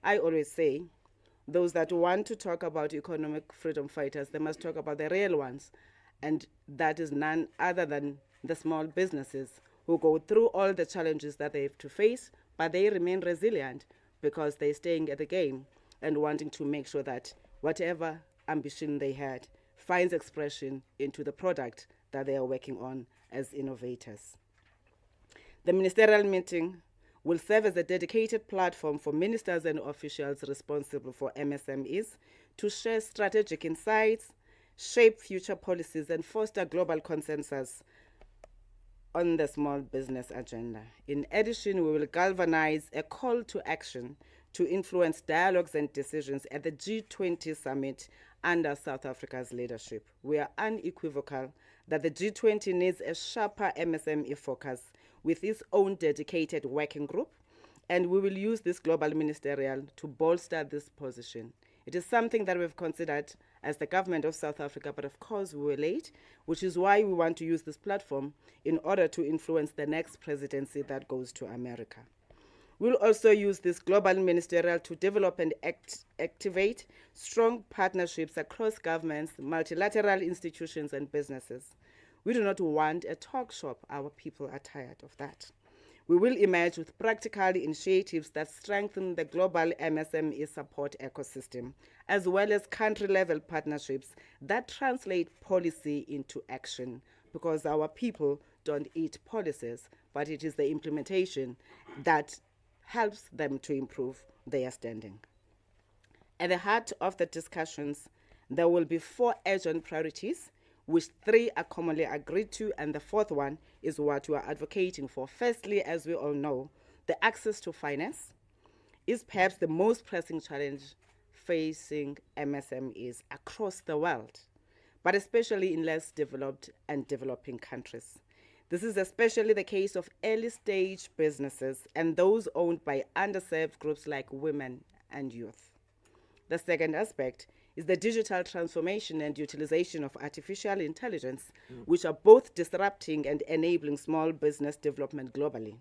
I always say, those that want to talk about economic freedom fighters, they must talk about the real ones. And that is none other than the small businesses who go through all the challenges that they have to face, but they remain resilient because they're staying at the game and wanting to make sure that whatever ambition they had finds expression into the product that they are working on as innovators. The ministerial meeting will serve as a dedicated platform for ministers and officials responsible for MSMEs to share strategic insights, shape future policies, and foster global consensus on the small business agenda. In addition, we will galvanize a call to action to influence dialogues and decisions at the G20 summit under South Africa's leadership. We are unequivocal that the G20 needs a sharper MSME focus with its own dedicated working group, and we will use this global ministerial to bolster this position. It is something that we've considered as the government of South Africa, but of course we were late, which is why we want to use this platform in order to influence the next presidency that goes to America. We'll also use this global ministerial to develop and activate strong partnerships across governments, multilateral institutions, and businesses. We do not want a talk shop. Our people are tired of that. We will emerge with practical initiatives that strengthen the global MSME support ecosystem, as well as country-level partnerships that translate policy into action, because our people don't eat policies, but it is the implementation that helps them to improve their standing. At the heart of the discussions, there will be 4 urgent priorities, which 3 are commonly agreed to, and the 4th one is what we are advocating for. Firstly, as we all know, the access to finance is perhaps the most pressing challenge facing MSMEs across the world, but especially in less developed and developing countries. This is especially the case of early-stage businesses and those owned by underserved groups like women and youth. The second aspect is the digital transformation and utilization of artificial intelligence, which are both disrupting and enabling small business development globally.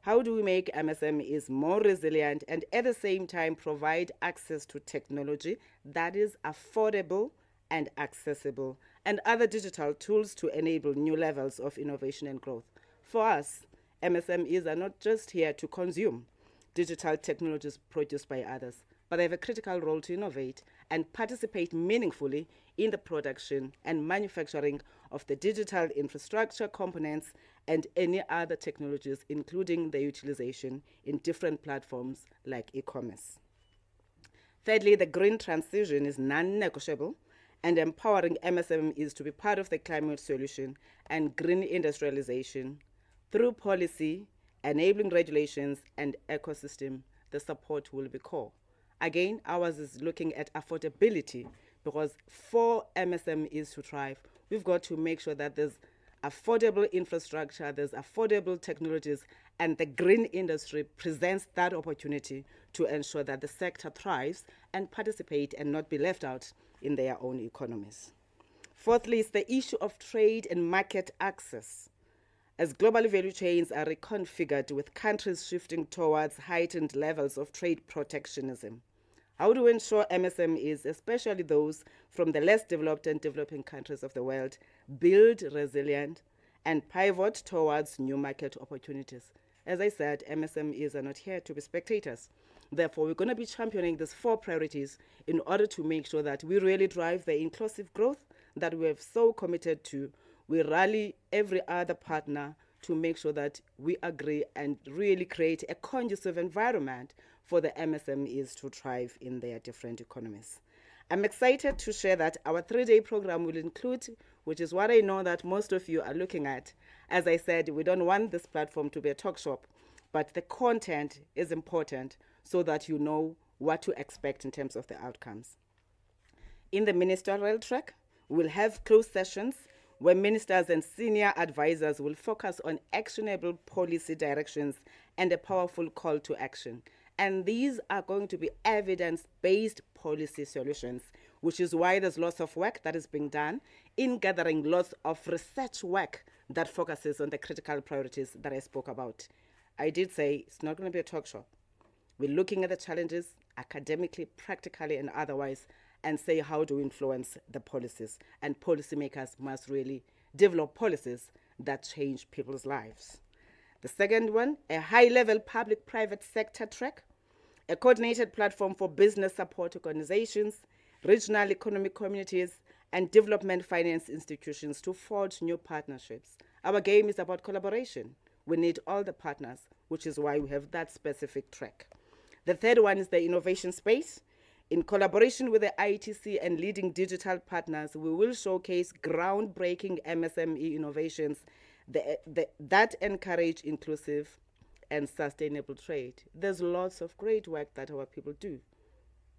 How do we make MSMEs more resilient and at the same time provide access to technology that is affordable and accessible, and other digital tools to enable new levels of innovation and growth? For us, MSMEs are not just here to consume digital technologies produced by others, but they have a critical role to innovate and participate meaningfully in the production and manufacturing of the digital infrastructure components and any other technologies, including their utilization in different platforms like e-commerce. Thirdly, the green transition is non-negotiable, and empowering MSMEs to be part of the climate solution and green industrialization through policy, enabling regulations, and ecosystem, the support will be core. Again, ours is looking at affordability, because for MSMEs to thrive, we've got to make sure that there's affordable infrastructure, there's affordable technologies, and the green industry presents that opportunity to ensure that the sector thrives and participate and not be left out in their own economies. Fourthly, is the issue of trade and market access. As global value chains are reconfigured with countries shifting towards heightened levels of trade protectionism, how do we ensure MSMEs, especially those from the less developed and developing countries of the world, build resilient and pivot towards new market opportunities? As I said, MSMEs are not here to be spectators. Therefore, we're going to be championing these 4 priorities in order to make sure that we really drive the inclusive growth that we have so committed to. We rally every other partner to make sure that we agree and really create a conducive environment for the MSMEs to thrive in their different economies. I'm excited to share that our 3-day program will include, which is what I know that most of you are looking at. As I said, we don't want this platform to be a talk shop, but the content is important so that you know what to expect in terms of the outcomes. In the ministerial track, we'll have closed sessions where ministers and senior advisors will focus on actionable policy directions and a powerful call to action. And these are going to be evidence-based policy solutions, which is why there's lots of work that is being done in gathering lots of research work that focuses on the critical priorities that I spoke about. I did say it's not going to be a talk show. We're looking at the challenges academically, practically, and otherwise, and say how to influence the policies. And policymakers must really develop policies that change people's lives. The second one, a high-level public-private sector track, a coordinated platform for business support organizations, regional economic communities, and development finance institutions to forge new partnerships. Our game is about collaboration. We need all the partners, which is why we have that specific track. The third one is the innovation space. In collaboration with the ITC and leading digital partners, we will showcase groundbreaking MSME innovations that encourage inclusive and sustainable trade. There's lots of great work that our people do,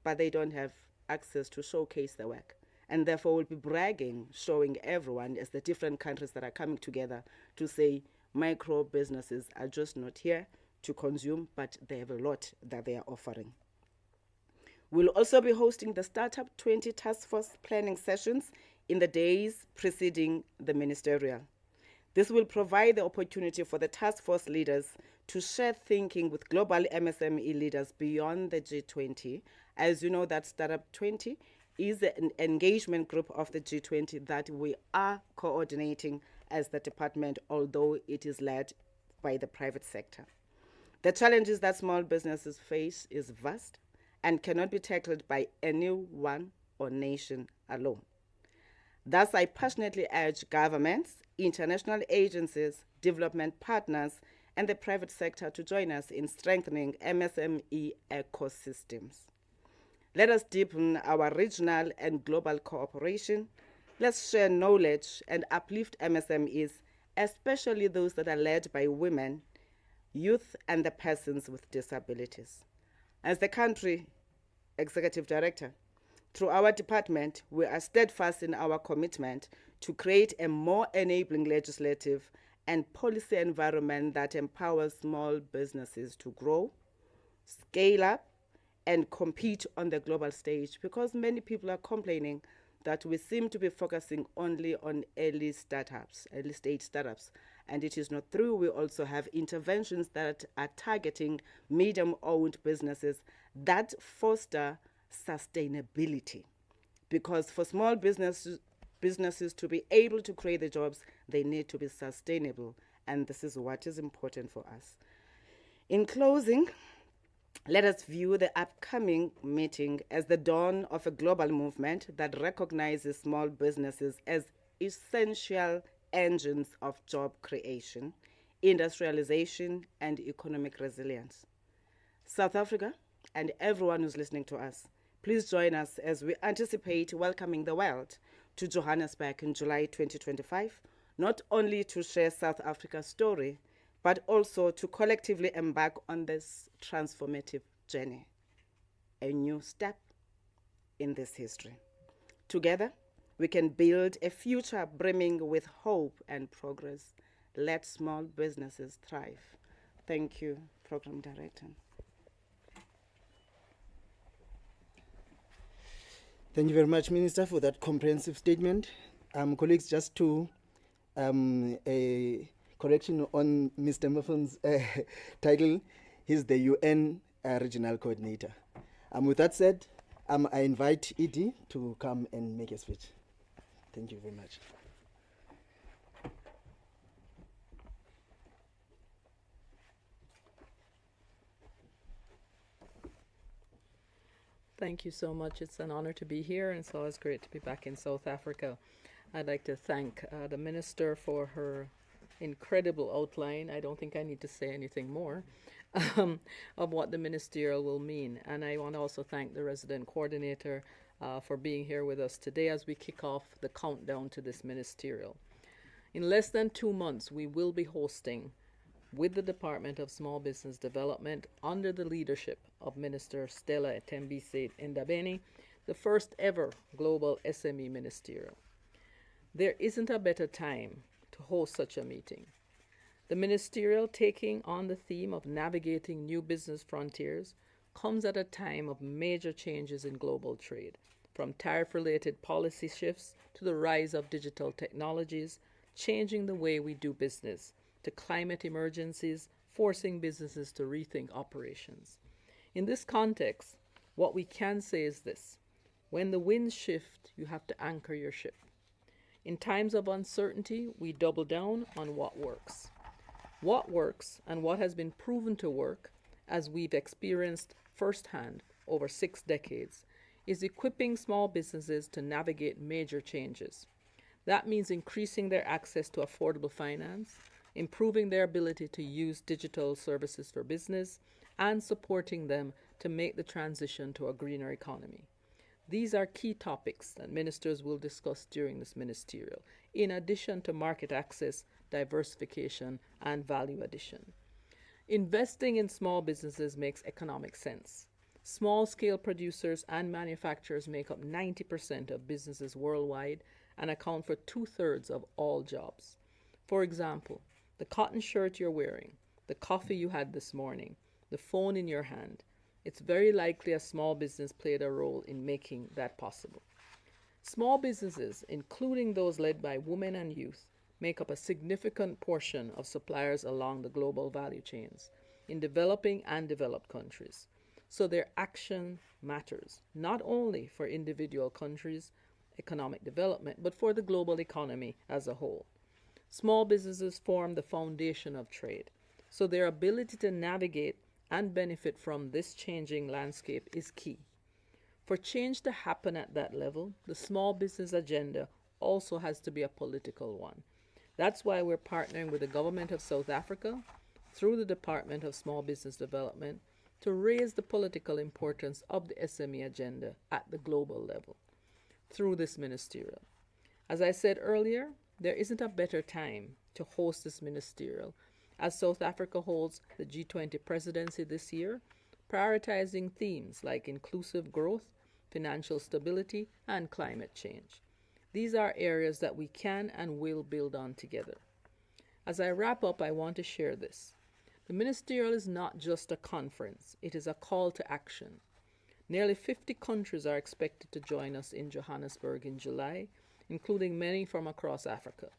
but they don't have access to showcase the work. And therefore, we'll be bragging, showing everyone as the different countries that are coming together to say micro businesses are just not here to consume, but they have a lot that they are offering. We'll also be hosting the Startup 20 Task Force planning sessions in the days preceding the Ministerial. This will provide the opportunity for the task force leaders to share thinking with global MSME leaders beyond the G20. As you know, that Startup 20 is an engagement group of the G20 that we are coordinating as the department, although it is led by the private sector. The challenges that small businesses face is vast and cannot be tackled by anyone or nation alone. Thus, I passionately urge governments, international agencies, development partners, and the private sector to join us in strengthening MSME ecosystems. Let us deepen our regional and global cooperation. Let's share knowledge and uplift MSMEs, especially those that are led by women, youth, and the persons with disabilities. As the country executive director, through our department, we are steadfast in our commitment to create a more enabling legislative and policy environment that empowers small businesses to grow, scale up, and compete on the global stage, because many people are complaining that we seem to be focusing only on early stage startups, and it is not true. We also have interventions that are targeting medium-owned businesses that foster sustainability, because for small businesses to be able to create the jobs, they need to be sustainable, and this is what is important for us. In closing, let us view the upcoming meeting as the dawn of a global movement that recognizes small businesses as essential engines of job creation, industrialization, and economic resilience. South Africa and everyone who's listening to us, please join us as we anticipate welcoming the world to Johannesburg in July 2025, not only to share South Africa's story, but also to collectively embark on this transformative journey, a new step in this history. Together, we can build a future brimming with hope and progress. Let small businesses thrive. Thank you, Program Director. Thank you very much, Minister, for that comprehensive statement. Colleagues, just to a correction on Mr. Muffon's title. He's the UN Regional Coordinator. With that said, I invite Edie to come and make a speech. Thank you very much. Thank you so much. It's an honor to be here, and it's always great to be back in South Africa. I'd like to thank the Minister for her incredible outline. I don't think I need to say anything more of what the Ministerial will mean. And I want to also thank the Resident Coordinator for being here with us today as we kick off the countdown to this Ministerial. In less than 2 months, we will be hosting, with the Department of Small Business Development under the leadership of Minister Stella Tembise Ndabeni, the first ever global SME Ministerial. There isn't a better time to host such a meeting. The Ministerial, taking on the theme of navigating new business frontiers, comes at a time of major changes in global trade, from tariff-related policy shifts to the rise of digital technologies, changing the way we do business, to climate emergencies, forcing businesses to rethink operations. In this context, What we can say is this: when the winds shift, you have to anchor your ship. In times of uncertainty, we double down on what works. What works and what has been proven to work, as we've experienced firsthand over 6 decades, is equipping small businesses to navigate major changes. That means increasing their access to affordable finance, improving their ability to use digital services for business, and supporting them to make the transition to a greener economy. These are key topics that ministers will discuss during this ministerial, in addition to market access, diversification, and value addition. Investing in small businesses makes economic sense. Small-scale producers and manufacturers make up 90% of businesses worldwide and account for 2/3 of all jobs. For example, the cotton shirt you're wearing, the coffee you had this morning, the phone in your hand, it's very likely a small business played a role in making that possible. Small businesses, including those led by women and youth, make up a significant portion of suppliers along the global value chains in developing and developed countries. So their action matters, not only for individual countries' economic development, but for the global economy as a whole. Small businesses form the foundation of trade, so their ability to navigate and benefit from this changing landscape is key. For change to happen at that level, the small business agenda also has to be a political one. That's why we're partnering with the government of South Africa through the Department of Small Business Development to raise the political importance of the SME agenda at the global level through this ministerial. As I said earlier, there isn't a better time to host this ministerial, as South Africa holds the G20 presidency this year, prioritizing themes like inclusive growth, financial stability, and climate change. These are areas that we can and will build on together. As I wrap up, I want to share this. The ministerial is not just a conference, it is a call to action. Nearly 50 countries are expected to join us in Johannesburg in July, including many from across Africa.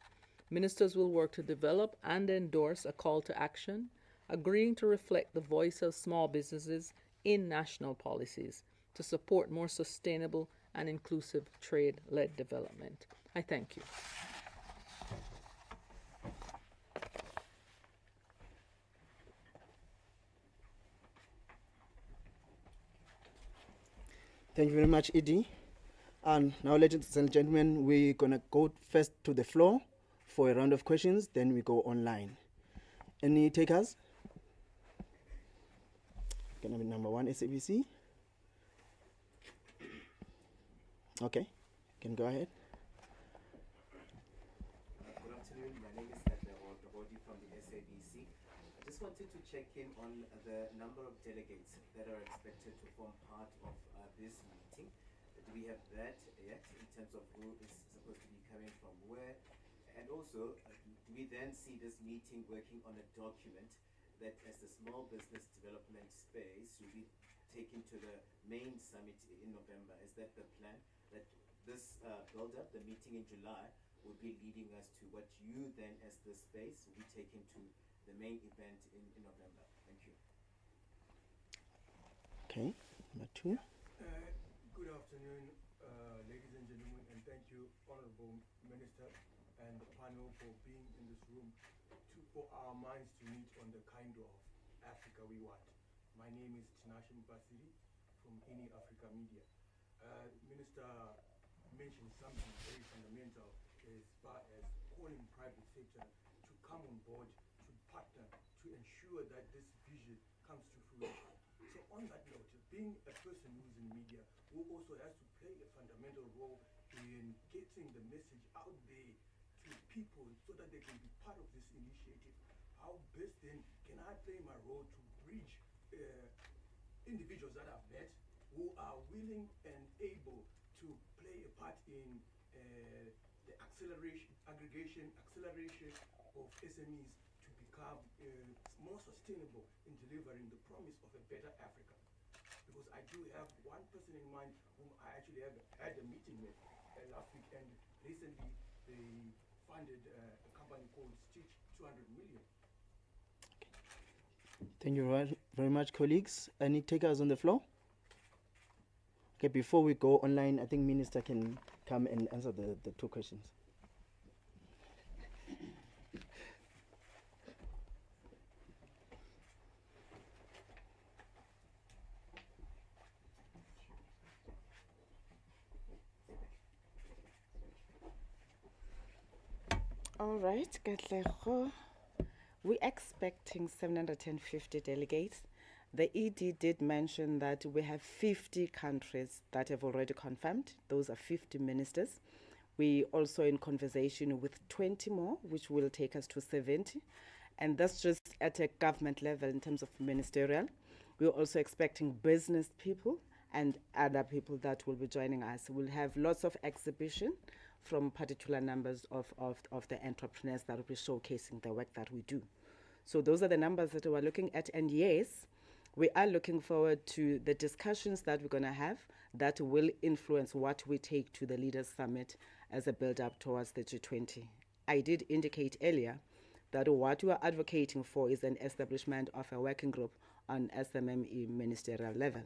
Ministers will work to develop and endorse a call to action, agreeing to reflect the voice of small businesses in national policies to support more sustainable and inclusive trade-led development. I thank you. Thank you very much, Edie. And now, ladies and gentlemen, we're going to go first to the floor for a round of questions, then we go online. Any takers? Gonna be number 1, SABC. Okay, you can go ahead. Good afternoon. My name is Odabodi from the SABC. I just wanted to check in on the number of delegates that are expected to form part of this meeting. Do we have that yet in terms of who is supposed to be coming from where? And also, do we then see this meeting working on a document that, as the small business development space, will be taken to the main summit in November? Is that the plan? That this build-up, the meeting in July, will be leading us to what you then, as the space, will be taken to the main event in November? Thank you. Okay, number 2. Good afternoon, ladies and gentlemen, and thank you, Honorable Minister and the panel, for being in this room for our minds to meet on the kind of Africa we want. My name is Tinashe Basiri from INI Africa Media. Minister mentioned something very fundamental as far as calling private sector to come on board, to partner, to ensure that this vision comes to fruition. So on that note, being a person who's in media, who also has to play a fundamental role in getting the message out there to people so that they can be part of this initiative, how best then can I play my role to bridge individuals that I've met who are willing and able to play a part in the acceleration of SMEs to become more sustainable in delivering the promise of a better Africa. Because I do have one person in mind whom I actually have had a meeting with last week, and recently they funded a company called Stitch 200 million. Thank you very much, colleagues. Any takers on the floor? Okay, before we go online, I think Minister can come and answer the two questions. All right, Katlego. We're expecting 750 delegates. The ED did mention that we have 50 countries that have already confirmed. Those are 50 ministers. We also in conversation with 20 more, which will take us to 70. And that's just at a government level in terms of ministerial. We're also expecting business people and other people that will be joining us. We'll have lots of exhibition from particular numbers of the entrepreneurs that will be showcasing the work that we do. So those are the numbers that we're looking at. And yes, we are looking forward to the discussions that we're going to have that will influence what we take to the Leaders Summit as a build-up towards the G20. I did indicate earlier that what we are advocating for is an establishment of a working group on SME ministerial level.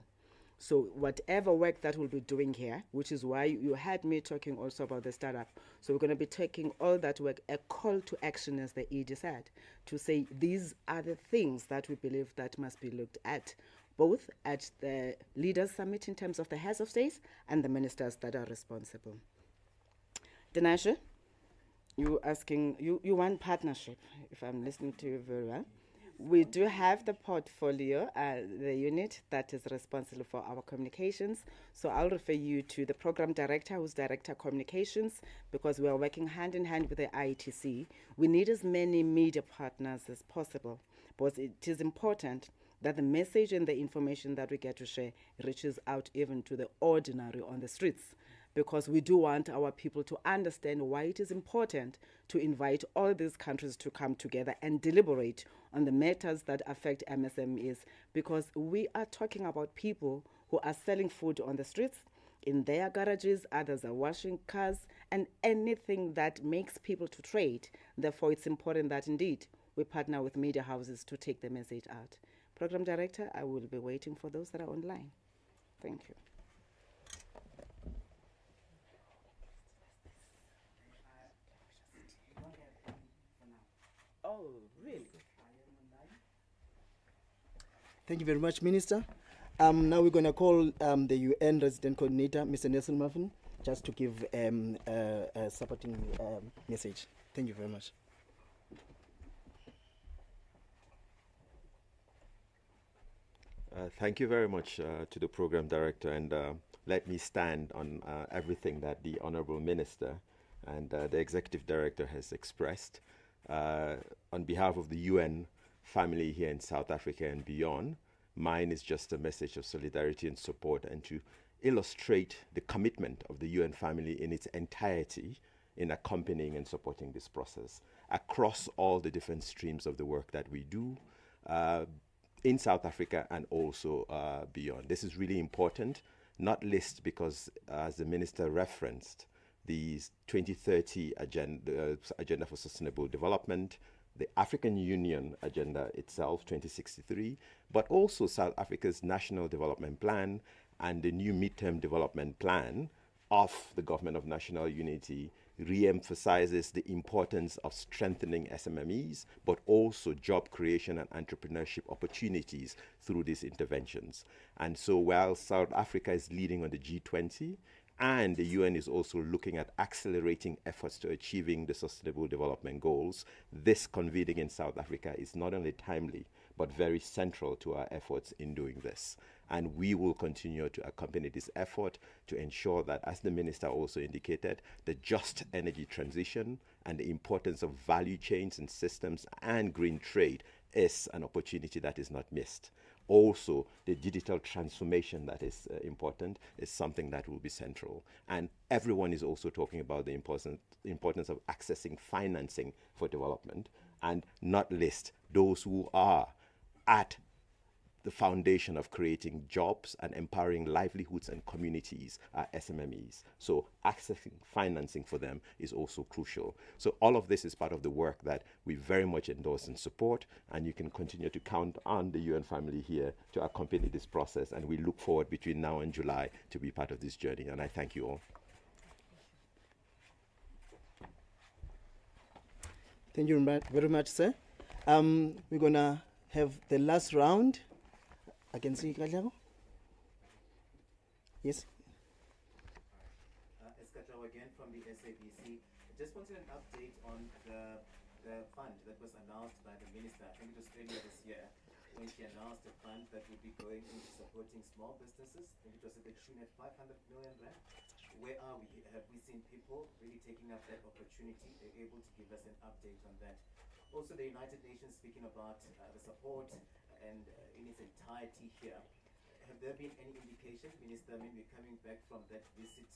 So whatever work that we'll be doing here, which is why you had me talking also about the startup. So we're going to be taking all that work, a call to action, as the ED said, to say these are the things that we believe that must be looked at, both at the Leaders Summit in terms of the heads of states and the ministers that are responsible. Dinashe, you asking, you want partnership, if I'm listening to you very well. We do have the portfolio, the unit that is responsible for our communications. So I'll refer you to the program director, who's director communications, because we are working hand in hand with the ITC. We need as many media partners as possible, but it is important that the message and the information that we get to share reaches out even to the ordinary on the streets, because we do want our people to understand why it is important to invite all these countries to come together and deliberate on the matters that affect MSMEs, because we are talking about people who are selling food on the streets, in their garages, others are washing cars, and anything that makes people to trade. Therefore, it's important that indeed we partner with media houses to take the message out. Program Director, I will be waiting for those that are online. Thank you. Oh, really? Thank you very much, Minister. Now we're going to call the UN Resident Coordinator, Mr. Nelson Muffin, just to give a supporting message. Thank you very much. Thank you very much to the Program Director, and let me stand on everything that the Honorable Minister and the Executive Director has expressed. On behalf of the UN family here in South Africa and beyond, mine is just a message of solidarity and support, and to illustrate the commitment of the UN family in its entirety in accompanying and supporting this process across all the different streams of the work that we do in South Africa and also beyond. This is really important, not least because, as the Minister referenced, the 2030 agenda for Sustainable Development, the African Union Agenda itself, 2063, but also South Africa's National Development Plan and the new Midterm Development Plan of the Government of National Unity re-emphasizes the importance of strengthening SMMEs, but also job creation and entrepreneurship opportunities through these interventions. And so while South Africa is leading on the G20, and the UN is also looking at accelerating efforts to achieving the Sustainable Development Goals, this convening in South Africa is not only timely, but very central to our efforts in doing this. And we will continue to accompany this effort to ensure that, as the Minister also indicated, the just energy transition and the importance of value chains and systems and green trade is an opportunity that is not missed. Also, the digital transformation that is important is something that will be central. And everyone is also talking about the importance of accessing financing for development, and not least those who are at the foundation of creating jobs and empowering livelihoods and communities are SMMEs. So accessing financing for them is also crucial. So all of this is part of the work that we very much endorse and support, and you can continue to count on the UN family here to accompany this process, and we look forward between now and July to be part of this journey, and I thank you all. Thank you very much, sir. We're gonna have the last round. I can see Katlego. Yes. Eskatrao again from the SABC. I just wanted an update on the fund that was announced by the minister. I think it was earlier this year when she announced a fund that would be going into supporting small businesses. I think it was at the tune at 500 million rand. Where are we? Have we seen people really taking up that opportunity? They're able to give us an update on that. Also, the United Nations speaking about the support and in its entirety here. Have there been any indication, Minister, maybe coming back from that visit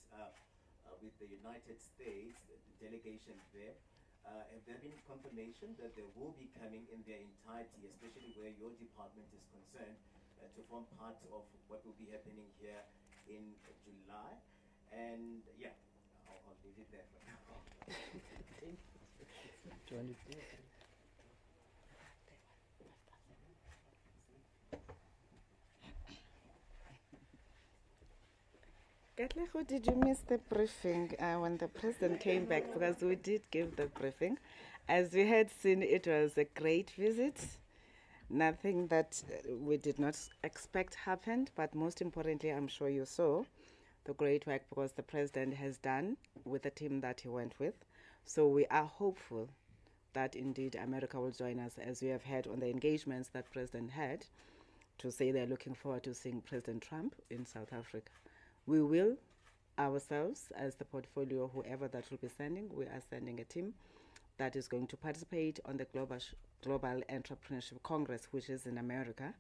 with the United States, the delegation there, have there been confirmation that they will be coming in their entirety, especially where your department is concerned, to form part of what will be happening here in July? And yeah, I'll leave it there for now. Katlego, did you miss the briefing when the president came back? Because we did give the briefing. As we had seen, it was a great visit. Nothing that we did not expect happened, but most importantly, I'm sure you saw the great work because the president has done with the team that he went with. So we are hopeful that indeed America will join us, as we have had on the engagements that President had, to say they're looking forward to seeing President Trump in South Africa. We will ourselves, as the portfolio, whoever that will be sending, we are sending a team that is going to participate on the Global Entrepreneurship Congress, which is in America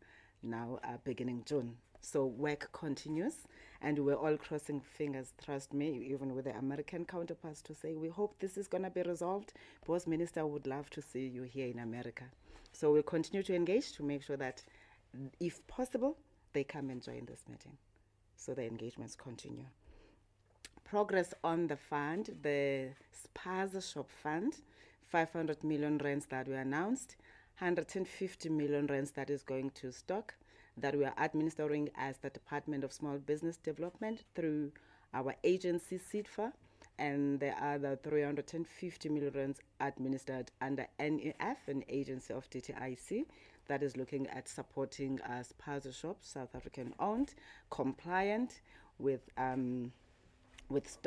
now beginning June. So work continues, and we're all crossing fingers, trust me, even with the American counterparts, to say we hope this is going to be resolved, because Minister would love to see you here in America. So we'll continue to engage to make sure that, if possible, they come and join this meeting. So the engagements continue. Progress on the fund, the Spaza Shop Fund, 500 million rands that we announced, 150 million rands that is going to stock, that we are administering as the Department of Small Business Development through our agency SIDFA, and the other 350 million rands administered under NEF, an agency of DTIC, that is looking at supporting spaza shops, South African owned, compliant with with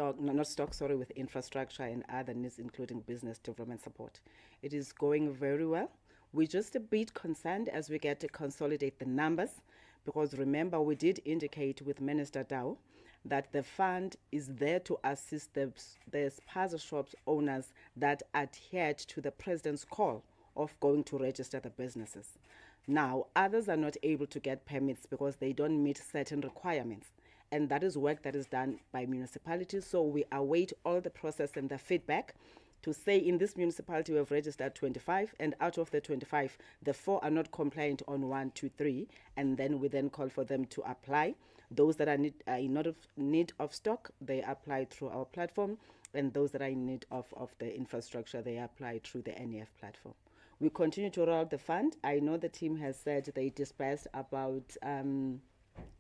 infrastructure and other needs, including business development support. It is going very well. We're just a bit concerned as we get to consolidate the numbers, because remember, we did indicate with Minister Dow that the fund is there to assist the spaza shops owners that adhered to the president's call of going to register the businesses. Now, others are not able to get permits because they don't meet certain requirements. And that is work that is done by municipalities. So we await all the process and the feedback to say in this municipality we have registered 25, and out of the 25, the 4 are not compliant on 1, 2, 3, and then we then call for them to apply. Those that are in need of stock, they apply through our platform, and those that are in need of the infrastructure, they apply through the NEF platform. We continue to roll out the fund. I know the team has said they dispersed about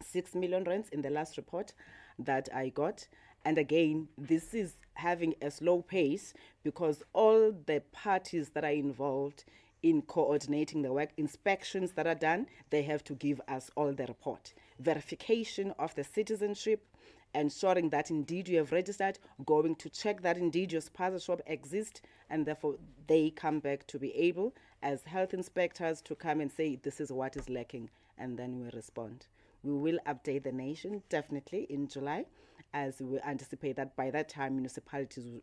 6 million rands in the last report that I got. And again, this is having a slow pace because all the parties that are involved in coordinating the work, inspections that are done, they have to give us all the report. Verification of the citizenship, ensuring that indeed you have registered, going to check that indeed your spaza shop exists, and therefore they come back to be able, as health inspectors, to come and say this is what is lacking, and then we respond. We will update the nation definitely in July, as we anticipate that by that time municipalities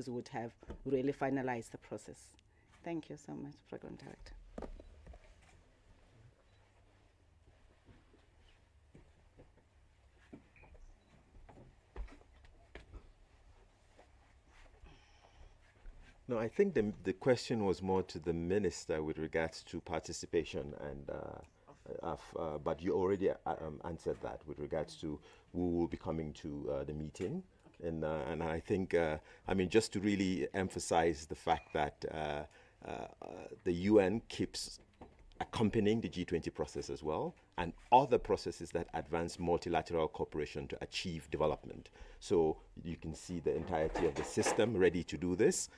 would have really finalized the process. Thank you so much, Program Director. No, I think the question was more to the minister with regards to participation and but you already answered that with regards to who will be coming to the meeting. And I think, I mean, just to really emphasize the fact that the UN keeps accompanying the G20 process as well, and other processes that advance multilateral cooperation to achieve development. So you can see the entirety of the system ready to do this,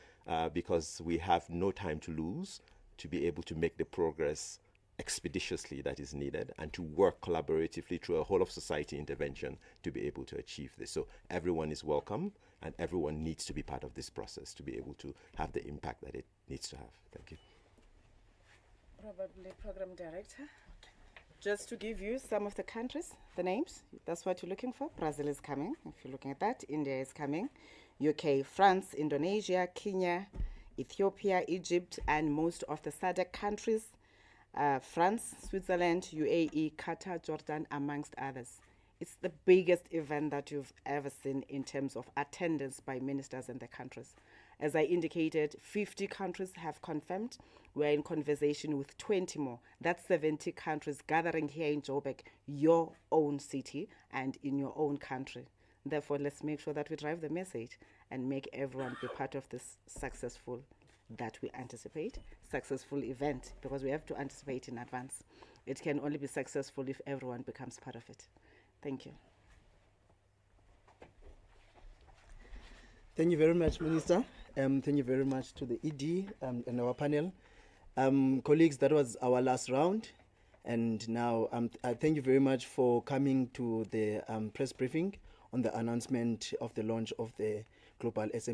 because we have no time to lose to be able to make the progress expeditiously that is needed, and to work collaboratively through a whole of society intervention to be able to achieve this. So everyone is welcome, and everyone needs to be part of this process to be able to have the impact that it needs to have. Thank you. Probably Program Director. Just to give you some of the countries, the names, that's what you're looking for. Brazil is coming, if you're looking at that. India is coming. UK, France, Indonesia, Kenya, Ethiopia, Egypt, and most of the SADC countries. France, Switzerland, UAE, Qatar, Jordan, amongst others. It's the biggest event that you've ever seen in terms of attendance by ministers in the countries. As I indicated, 50 countries have confirmed. We're in conversation with 20 more. That's 70 countries gathering here in Joburg, your own city and in your own country. Therefore, let's make sure that we drive the message and make everyone be part of this successful event, because we have to anticipate in advance. It can only be successful if everyone becomes part of it. Thank you. Thank you very much, Minister. Thank you very much to the ED and our panel. Colleagues, that was our last round. And now I thank you very much for coming to the press briefing on the announcement of the launch of the Global SME